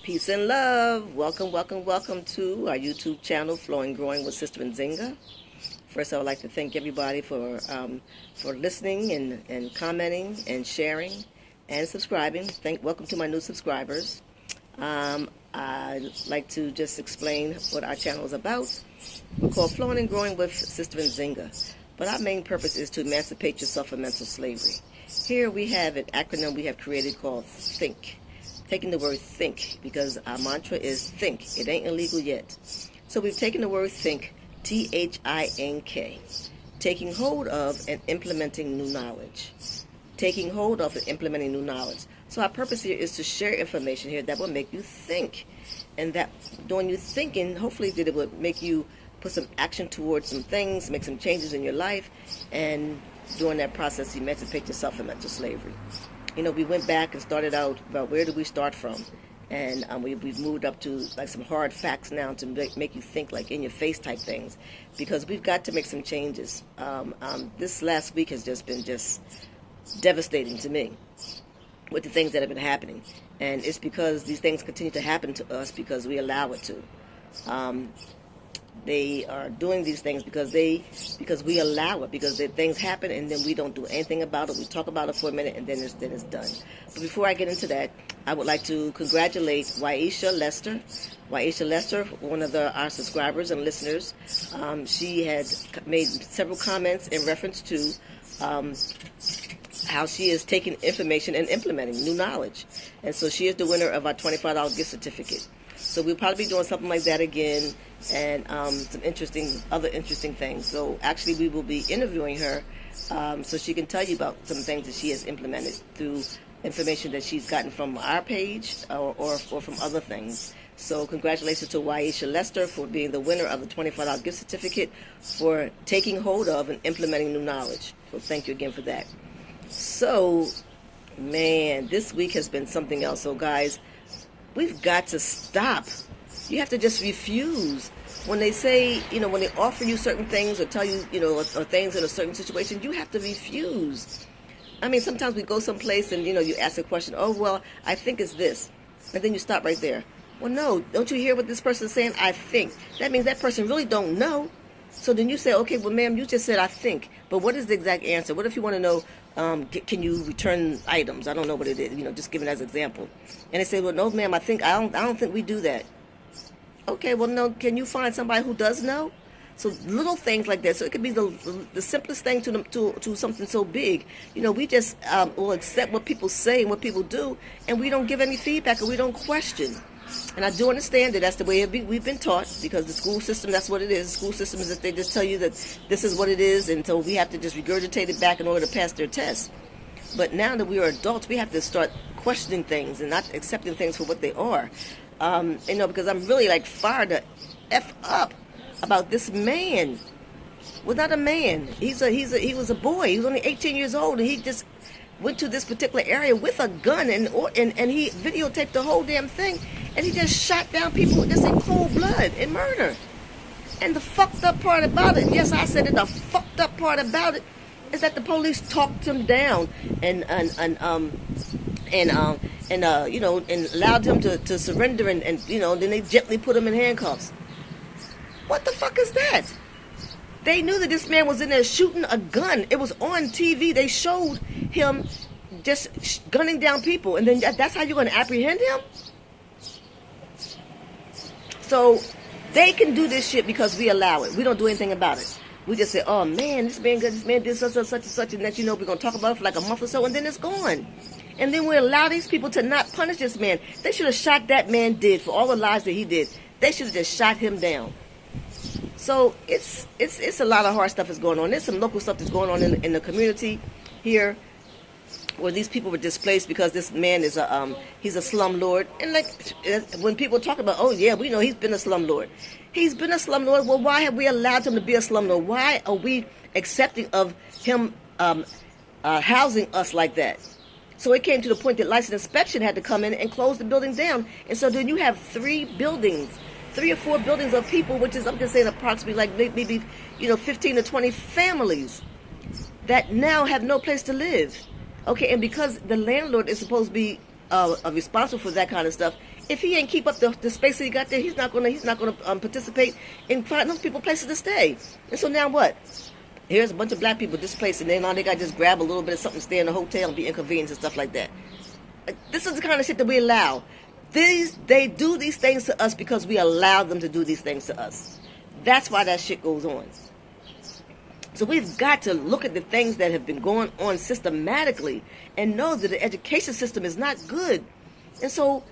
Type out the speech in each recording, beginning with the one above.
Peace and love. Welcome, welcome, welcome to our YouTube channel, Flowing Growing with Sister Nzinga. First, I would like to thank everybody for listening and commenting and sharing and subscribing. Welcome to my new subscribers. I'd like to just explain what our channel is about. We're called Flowing and Growing with Sister Nzinga, but our main purpose is to emancipate yourself from mental slavery. Here we have an acronym we have created called THINK. Taking the word think, because our mantra is think. It ain't illegal yet. So we've taken the word think, T-H-I-N-K. Taking hold of and implementing new knowledge. Taking hold of and implementing new knowledge. So our purpose here is to share information here that will make you think. And that when you're thinking, hopefully that it would make you put some action towards some things, make some changes in your life, and during that process, emancipate yourself from mental slavery. You know, we went back and started out about where did we start from, and we've moved up to like some hard facts now to make you think, like in your face type things, because we've got to make some changes. This last week has just been devastating to me with the things that have been happening, and it's because these things continue to happen to us because we allow it to. They are doing these things because we allow it, because things happen and then we don't do anything about it. We talk about it for a minute and then it's done. But before I get into that, I would like to congratulate Yesha Lester. Yesha Lester, one of our subscribers and listeners. She had made several comments in reference to how she is taking information and implementing new knowledge. And so she is the winner of our $25 gift certificate. So we'll probably be doing something like that again, and some other interesting things. So actually we will be interviewing her so she can tell you about some things that she has implemented through information that she's gotten from our page or from other things. So congratulations to Yesha Lester for being the winner of the $25 gift certificate for taking hold of and implementing new knowledge. So thank you again for that. So, man, this week has been something else. So guys, we've got to stop. You have to just refuse. When they say, when they offer you certain things or tell you, or things in a certain situation, you have to refuse. I mean, sometimes we go someplace and, you ask a question, oh, well, I think it's this. And then you stop right there. Well, no, don't you hear what this person is saying? I think. That means that person really don't know. So then you say, okay, well, ma'am, you just said I think. But what is the exact answer? What if you want to know, can you return items? I don't know what it is, just giving as an example. And they say, well, no, ma'am, I don't think we do that. Okay, well, no, can you find somebody who does know? So little things like that. So it could be the simplest thing to something so big. We just will accept what people say and what people do, and we don't give any feedback or we don't question. And I do understand that that's the way we've been taught, because the school system, that's what it is. The school system is that they just tell you that this is what it is, and so we have to just regurgitate it back in order to pass their test. But now that we are adults, we have to start questioning things and not accepting things for what they are. Because I'm really fired the F up about this man. Well, not a man. He was a boy. He was only 18 years old, and he just went to this particular area with a gun and he videotaped the whole damn thing, and he just shot down people just in cold blood and murder. And the fucked up part about it, yes, I said it, the fucked up part about it is that the police talked him down and allowed him to surrender and then they gently put him in handcuffs. What the fuck is that? They knew that this man was in there shooting a gun. It was on TV. They showed him just gunning down people, and then that's how you're going to apprehend him? So they can do this shit because we allow it. We don't do anything about it. We just say, oh man, this man did such and such, and that we're going to talk about it for like a month or so, and then it's gone. And then we allow these people to not punish this man. They should have shot that man dead for all the lies that he did. They should have just shot him down. So it's a lot of hard stuff that's going on. There's some local stuff that's going on in the community here, where these people were displaced because this man is he's a slumlord. And when people talk about, oh yeah, we know he's been a slumlord. He's been a slumlord. Well, why have we allowed him to be a slumlord? Why are we accepting of him housing us like that? So it came to the point that license inspection had to come in and close the building down. And so then you have 3 or 4 buildings of people, which is, I'm just saying, approximately maybe 15 to 20 families that now have no place to live. Okay, and because the landlord is supposed to be responsible for that kind of stuff, If he ain't keep up the space that he got there, he's not gonna participate in finding those people places to stay. And so now what? Here's a bunch of black people displaced, and then now they got to just grab a little bit of something, stay in a hotel, and be inconvenienced and stuff like that. This is the kind of shit that we allow. They do these things to us because we allow them to do these things to us. That's why that shit goes on. So we've got to look at the things that have been going on systematically and know that the education system is not good. And so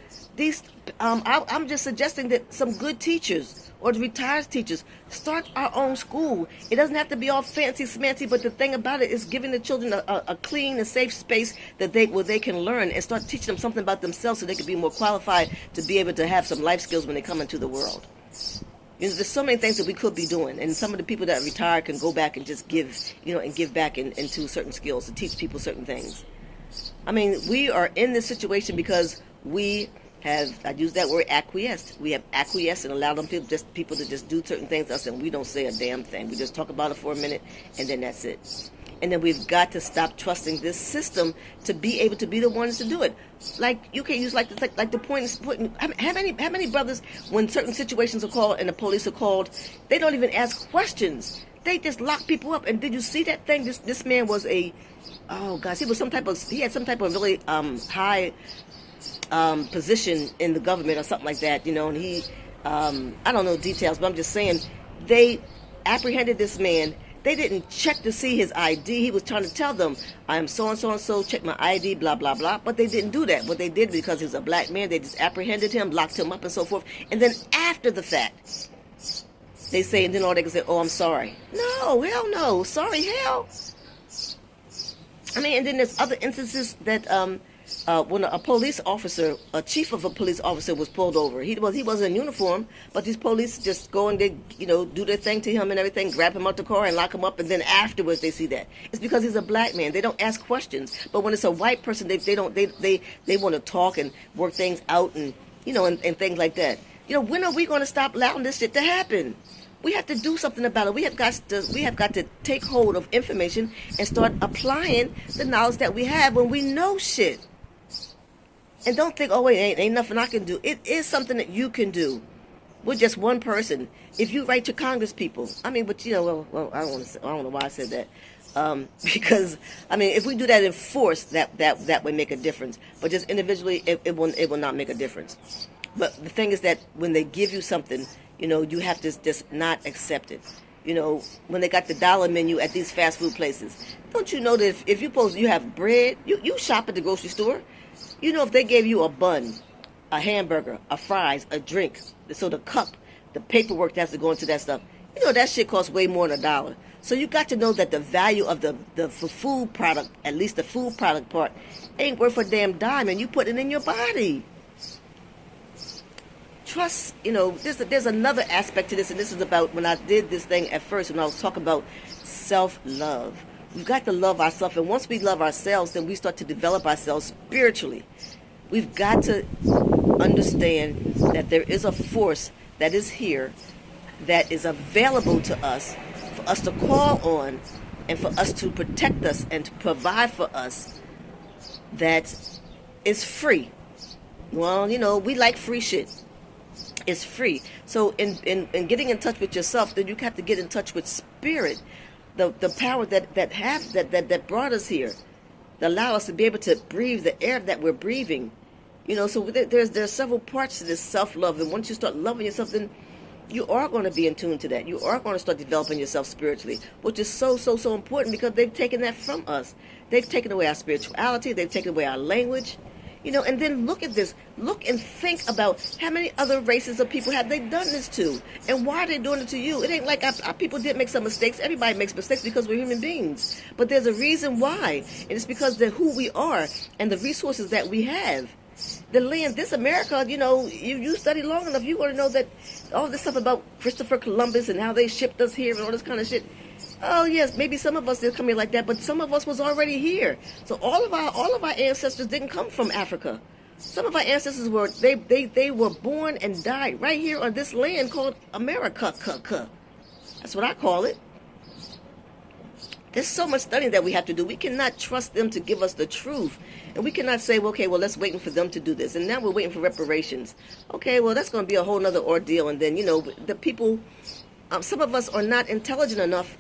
I'm just suggesting that some good teachers or the retired teachers start our own school. It doesn't have to be all fancy smancy, but the thing about it is giving the children a clean and safe space where they can learn and start teaching them something about themselves so they can be more qualified to be able to have some life skills when they come into the world. You know, there's so many things that we could be doing, and some of the people that are retired can go back and just give, and give back into certain skills to teach people certain things. I mean, we are in this situation because we have, I use that word, acquiesced. We have acquiesced and allowed people to just do certain things to us, and we don't say a damn thing. We just talk about it for a minute, and then that's it. And then we've got to stop trusting this system to be able to be the ones to do it. Like, you can't use like the point is putting. How many brothers, when certain situations are called and the police are called, they don't even ask questions. They just lock people up. And did you see that thing? This man was he was he had some type of really high position in the government or something like that, and he, I don't know details, but I'm just saying, they apprehended this man. They didn't check to see his ID. He was trying to tell them, I am so-and-so, check my ID, blah, blah, blah. But they didn't do that. What they did, because he was a black man, they just apprehended him, locked him up, and so forth. And then after the fact, they say, and then all they can say, oh, I'm sorry. No, hell no. Sorry, hell. I mean, and then there's other instances that when a police officer, a chief of a police officer was pulled over. He wasn't in uniform, but these police just go and they, do their thing to him and everything, grab him out the car and lock him up, and then afterwards they see that. It's because he's a black man. They don't ask questions. But when it's a white person, they want to talk and work things out and, and things like that. When are we going to stop allowing this shit to happen? We have to do something about it. We have got to take hold of information and start applying the knowledge that we have when we know shit. And don't think, oh wait, ain't nothing I can do. It is something that you can do. We're just one person. If you write to Congress people, I mean, but well, I don't know why I said that. Because I mean, if we do that in force, that would make a difference. But just individually, it will not make a difference. But the thing is that when they give you something, you have to just not accept it. When they got the dollar menu at these fast food places, don't you know that if you have bread, you shop at the grocery store. If they gave you a bun, a hamburger, a fries, a drink, so the cup, the paperwork that has to go into that stuff, that shit costs way more than $1. So you got to know that the value of the food product, at least the food product part, ain't worth a damn dime, and you put it in your body. Trust, there's another aspect to this, and this is about when I did this thing at first, when I was talking about self-love. We've got to love ourselves, and once we love ourselves, then we start to develop ourselves spiritually. We've got to understand that there is a force that is here, that is available to us, for us to call on, and for us to protect us and to provide for us, that is free. Well, we like free shit. It's free. So in getting in touch with yourself, then you have to get in touch with spirit. The power that brought us here, that allow us to be able to breathe the air that we're breathing, So there's several parts to this self-love, and once you start loving yourself, then you are going to be in tune to that. You are going to start developing yourself spiritually, which is so important because they've taken that from us. They've taken away our spirituality. They've taken away our language. And then look at this. Look and think about how many other races of people have they done this to, and why are they doing it to you? It ain't like our people did make some mistakes. Everybody makes mistakes because we're human beings. But there's a reason why, and it's because of who we are and the resources that we have. The land, this America, you study long enough, you're going to know that all this stuff about Christopher Columbus and how they shipped us here and all this kind of shit. Oh yes, maybe some of us did come here like that, but some of us was already here. So all of our ancestors didn't come from Africa. Some of our ancestors were they were born and died right here on this land called America. That's what I call it. There's so much studying that we have to do. We cannot trust them to give us the truth. And we cannot say, well, okay, well, let's wait for them to do this. And now we're waiting for reparations. Okay, well, that's going to be a whole nother ordeal. And then, the people, some of us are not intelligent enough,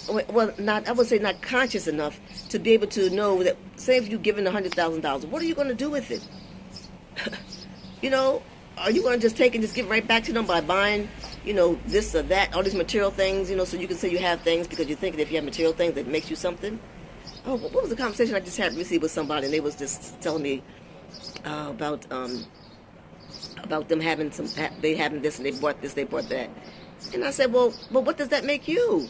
well, not, I would say not conscious enough to be able to know that, say if you're given $100,000, what are you going to do with it? Are you going to just take and just give right back to them by buying, this or that, all these material things, so you can say you have things because you think that if you have material things that makes you something? Oh, what was the conversation I just had recently with somebody, and they was just telling me about them having they having this and they bought this, they bought that. And I said, well, what does that make you?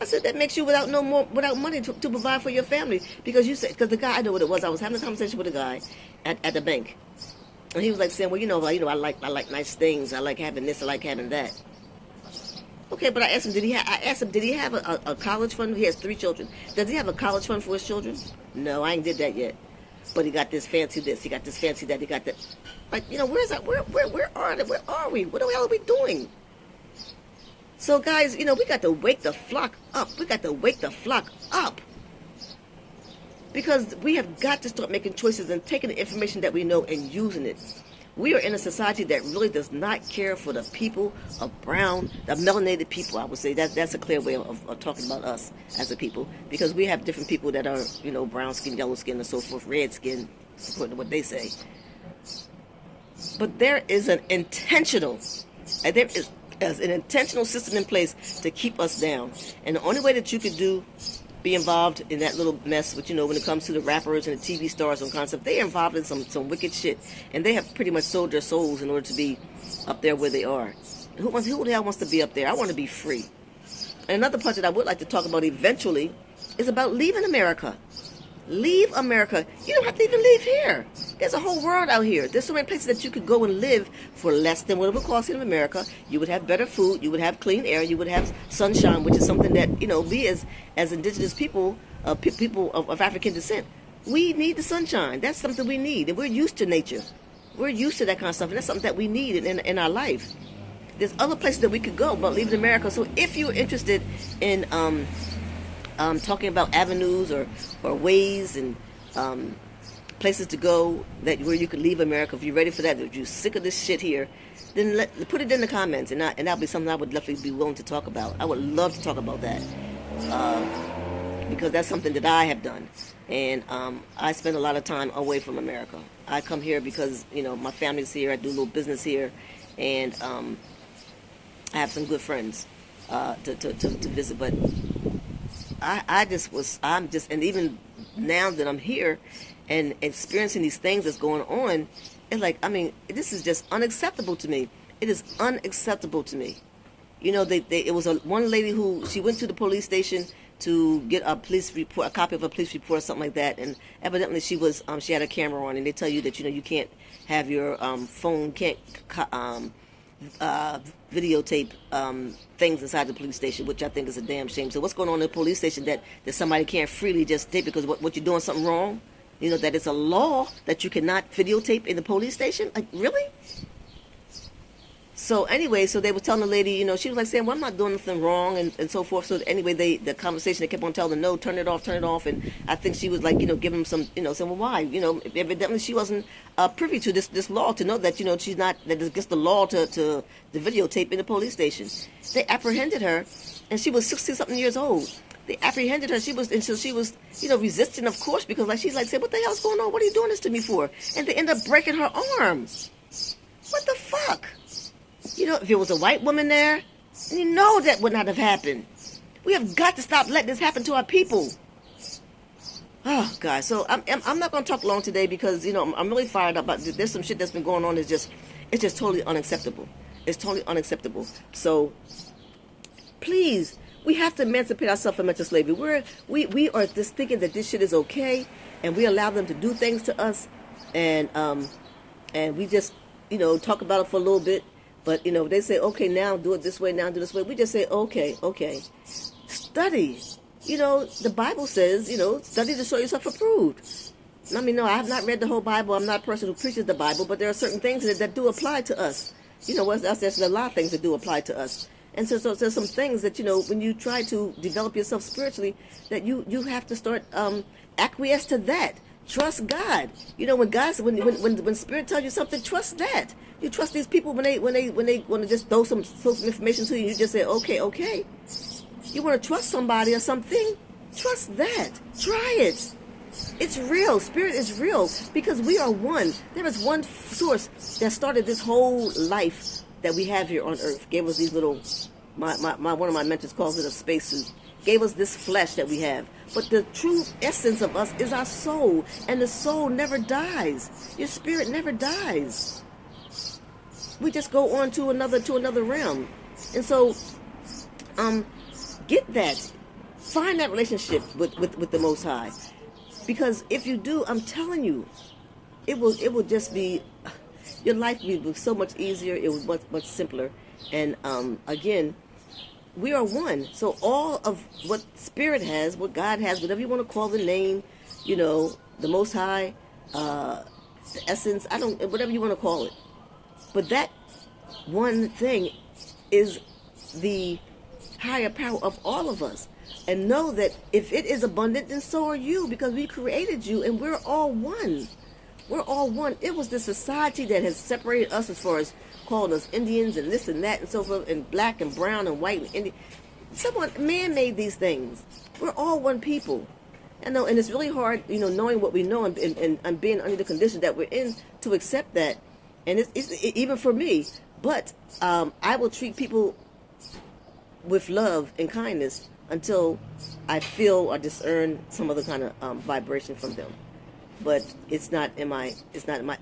I said, that makes you without money to provide for your family. Because the guy, I know what it was. I was having a conversation with a guy at the bank. And he was like saying, well, I like nice things. I like having this. I like having that. Okay, but I asked him, did he have a college fund? He has 3 children. Does he have a college fund for his children? No, I ain't did that yet. But he got this fancy this. He got this fancy that. He got that. Like, where's that? Where are we? What the hell are we doing? So, guys, we got to wake the flock up. We got to wake the flock up. Because we have got to start making choices and taking the information that we know and using it. We are in a society that really does not care for the people of brown, the melanated people. I would say that's a clear way of talking about us as a people. Because we have different people that are, brown skin, yellow skin, and so forth, red skin, according to what they say. But there is an intentional system in place to keep us down. And the only way that you could be involved in that little mess, which when it comes to the rappers and the TV stars and concept, they are involved in some wicked shit, and they have pretty much sold their souls in order to be up there where they are. Who the hell wants to be up there? I want to be free. And another part that I would like to talk about eventually is about leaving America. Leave America. You don't have to even leave here. There's a whole world out here. There's so many places that you could go and live for less than what it would cost in America. You would have better food. You would have clean air. You would have sunshine, which is something that, we as indigenous people, people of African descent, we need the sunshine. That's something we need. And we're used to nature. We're used to that kind of stuff. And that's something that we need in our life. There's other places that we could go, but leaving America. So if you're interested in talking about avenues or ways and places to go where you could leave America, if you're ready for that, if you're sick of this shit here, then put it in the comments, and that'll be something I would definitely be willing to talk about. I would love to talk about that because that's something that I have done, and I spend a lot of time away from America. I come here because my family's here. I do a little business here, and I have some good friends to visit, but and even now that I'm here and experiencing these things that's going on, it's like, this is just unacceptable to me. It is unacceptable to me. It was one lady who, she went to the police station to get a police report, a copy of a police report or something like that, and evidently she had a camera on, and they tell you that, you can't have your phone, can't videotape things inside the police station, which I think is a damn shame. So what's going on in the police station that somebody can't freely just tape because what you're doing something wrong? That it's a law that you cannot videotape in the police station? Like, really? So anyway, so they were telling the lady, she was like saying, well, I'm not doing nothing wrong and so forth. So anyway, the conversation, they kept on telling her, no, turn it off. And I think she was like, giving them some, saying, well, why? Evidently she wasn't privy to this law to know that, she's not, that it's against the law to videotape in the police station. They apprehended her, and she was 60-something years old. They apprehended her. She was resisting, of course, because she's like, say, what the hell's going on? What are you doing this to me for? And they end up breaking her arm. What the fuck? If it was a white woman there, that would not have happened. We have got to stop letting this happen to our people. Oh, God. So I'm not going to talk long today because, I'm really fired up. There's some shit that's been going on. It's just totally unacceptable. It's totally unacceptable. So, please, we have to emancipate ourselves from mental slavery. We are just thinking that this shit is okay, and we allow them to do things to us, and we just, talk about it for a little bit. But, they say, okay, now do it this way, now do this way. We just say, okay. Study. The Bible says, study to show yourself approved. No, I have not read the whole Bible. I'm not a person who preaches the Bible, but there are certain things that do apply to us. There's a lot of things that do apply to us. And so there's some things that, when you try to develop yourself spiritually, that you have to start acquiesce to that. Trust God. When Spirit tells you something, trust that. You trust these people when they want to just throw some information to you. You just say, okay. You want to trust somebody or something? Trust that. Try it. It's real. Spirit is real because we are one. There is one source that started this whole life that we have here on earth. Gave us these little, one of my mentors calls it a spacesuit. Gave us this flesh that we have. But the true essence of us is our soul. And the soul never dies. Your spirit never dies. We just go on to another realm. And so, get that. Find that relationship with the Most High. Because if you do, I'm telling you, it will just be, your life will be so much easier. It was much simpler. And again, we are one. So all of what Spirit has, what God has, whatever you want to call the name, the Most High, the essence, whatever you want to call it. But that one thing is the higher power of all of us. And know that if it is abundant, then so are you, because we created you and we're all one. We're all one. It was the society that has separated us as far as calling us Indians and this and that and so forth, and black and brown and white and Indian. Man made these things. We're all one people. And it's really hard, knowing what we know and being under the condition that we're in to accept that. And it's even for me. But I will treat people with love and kindness until I feel or discern some other kind of vibration from them. But it's not in my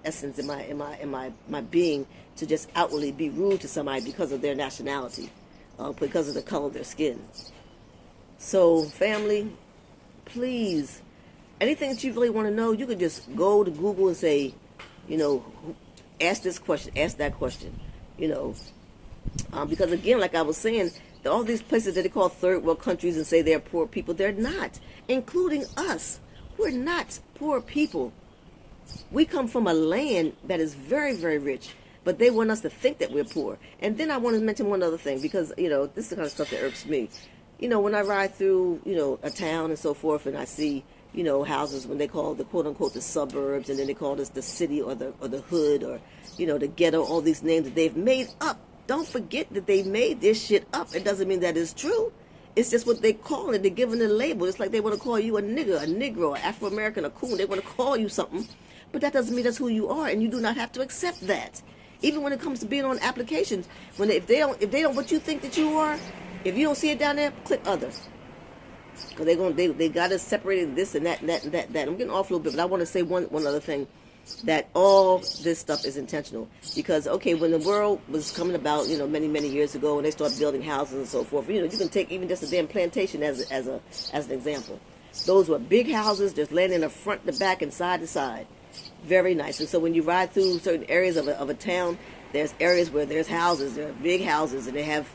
essence, in my being, to just outwardly be rude to somebody because of their nationality, because of the color of their skin. So, family, please, anything that you really want to know, you could just go to Google and say, ask this question, ask that question, because again, like I was saying, all these places that they call third world countries and say they're poor people, they're not, including us. We're not poor people. We come from a land that is very, very rich, but they want us to think that we're poor. And then I want to mention one other thing, because, this is the kind of stuff that irks me. When I ride through, a town and so forth, and I see, houses when they call the quote unquote the suburbs, and then they call this the city or the hood or, the ghetto, all these names that they've made up. Don't forget that they made this shit up. It doesn't mean that it's true. It's just what they call it. They're giving it a label. It's like they want to call you a nigger, a Negro, Afro-American, a coon. They want to call you something. But that doesn't mean that's who you are, and you do not have to accept that. Even when it comes to being on applications, if they don't what you think that you are, if you don't see it down there, click other. Because they got us separated this and that and that and that. I'm getting off a little bit, but I want to say one other thing. That all this stuff is intentional, because when the world was coming about, many years ago, and they started building houses and so forth, you can take even just a damn plantation as an example. Those were big houses, just land in the front, the back, and side to side, very nice. And so when you ride through certain areas of a town, there's areas where there's houses, there are big houses, and they have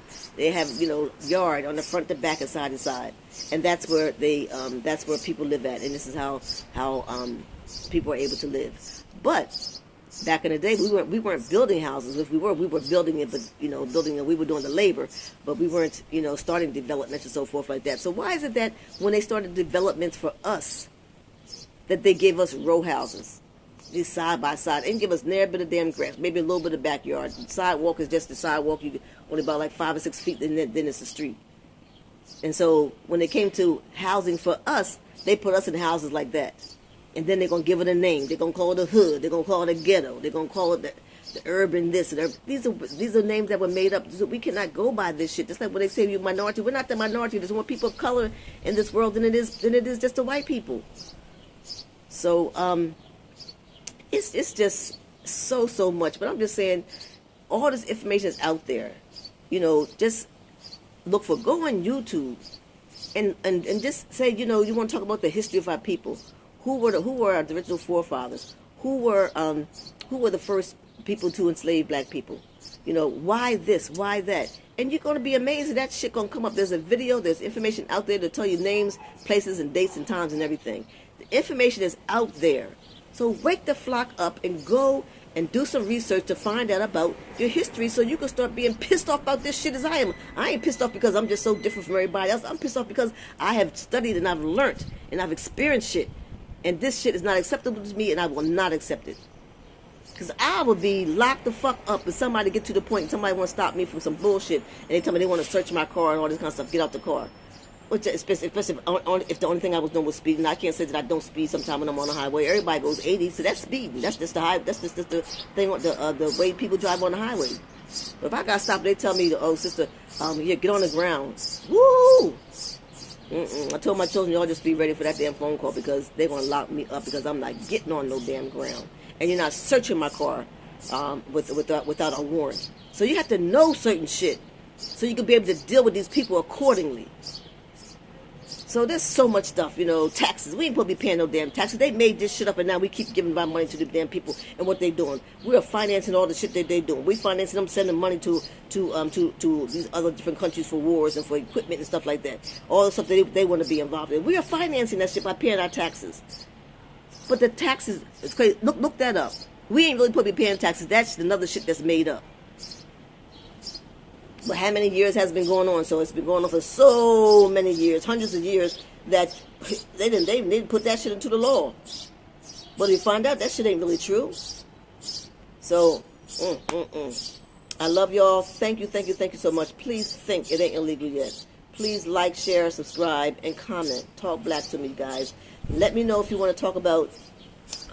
yard on the front, the back, and side to side, and that's where that's where people live at, and this is how people are able to live. But back in the day, we weren't building houses. If we were building it, but building it, we were doing the labor, but we weren't starting developments and so forth like that. So why is it that when they started developments for us, that they gave us row houses, these side by side, and give us near a bit of damn grass, maybe a little bit of backyard. The sidewalk is just the sidewalk. You only about like 5 or 6 feet, and then it's the street. And so when it came to housing for us, they put us in houses like that. And then they're going to give it a name. They're going to call it a hood. They're going to call it a ghetto. They're going to call it the urban this. And these are names that were made up. So we cannot go by this shit. Just like when they say you're minority. We're not the minority. There's more people of color in this world than it is just the white people. So it's just so much. But I'm just saying, all this information is out there. Just go on YouTube and just say, you want to talk about the history of our people. Who were our original forefathers? Who were the first people to enslave black people? Why this? Why that? And you're going to be amazed that shit going to come up. There's a video, there's information out there to tell you names, places, and dates and times and everything. The information is out there. So wake the flock up and go and do some research to find out about your history so you can start being pissed off about this shit as I am. I ain't pissed off because I'm just so different from everybody else. I'm pissed off because I have studied and I've learned and I've experienced shit. And this shit is not acceptable to me, and I will not accept it. Because I would be locked the fuck up if somebody get to the point and somebody want to stop me from some bullshit and they tell me they want to search my car and all this kind of stuff. Get out the car. Which, especially if the only thing I was doing was speeding. I can't say that I don't speed sometimes when I'm on the highway. Everybody goes 80, so that's speeding. That's just That's just the thing. The way people drive on the highway. But if I got stopped, they tell me, "Oh, sister, yeah, get on the ground." Woo! I told my children, y'all just be ready for that damn phone call because they're gonna lock me up because I'm not getting on no damn ground, and you're not searching my car without a warrant. So you have to know certain shit so you can be able to deal with these people accordingly. So there's so much stuff, taxes. We ain't supposed to be paying no damn taxes. They made this shit up, and now we keep giving our money to the damn people and what they doing. We are financing all the shit that they doing. We financing them sending money to these other different countries for wars and for equipment and stuff like that. All the stuff that they want to be involved in. We are financing that shit by paying our taxes. But the taxes, it's crazy. Look that up. We ain't really supposed to be paying taxes. That's another shit that's made up. But how many years has been going on? So it's been going on for so many years, hundreds of years, that they didn't put that shit into the law. But we find out that shit ain't really true. So, I love y'all. Thank you so much. Please think it ain't illegal yet. Please like, share, subscribe, and comment. Talk black to me, guys. Let me know if you want to talk about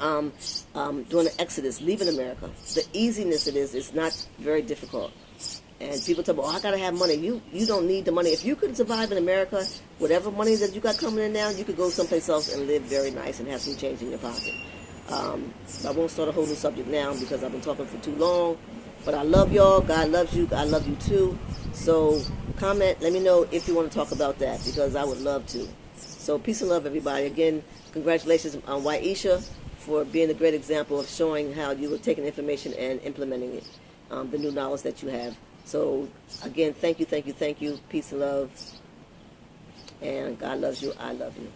doing an exodus, leaving America. The easiness it is, it's not very difficult. And people tell me, I gotta have money. You don't need the money. If you could survive in America, whatever money that you got coming in now, you could go someplace else and live very nice and have some change in your pocket. I won't start a whole new subject now because I've been talking for too long. But I love y'all. God loves you. I love you too. So comment. Let me know if you want to talk about that because I would love to. So peace and love, everybody. Again, congratulations on Yesha for being a great example of showing how you were taking information and implementing it, the new knowledge that you have. So, again, thank you. Peace and love. And God loves you. I love you.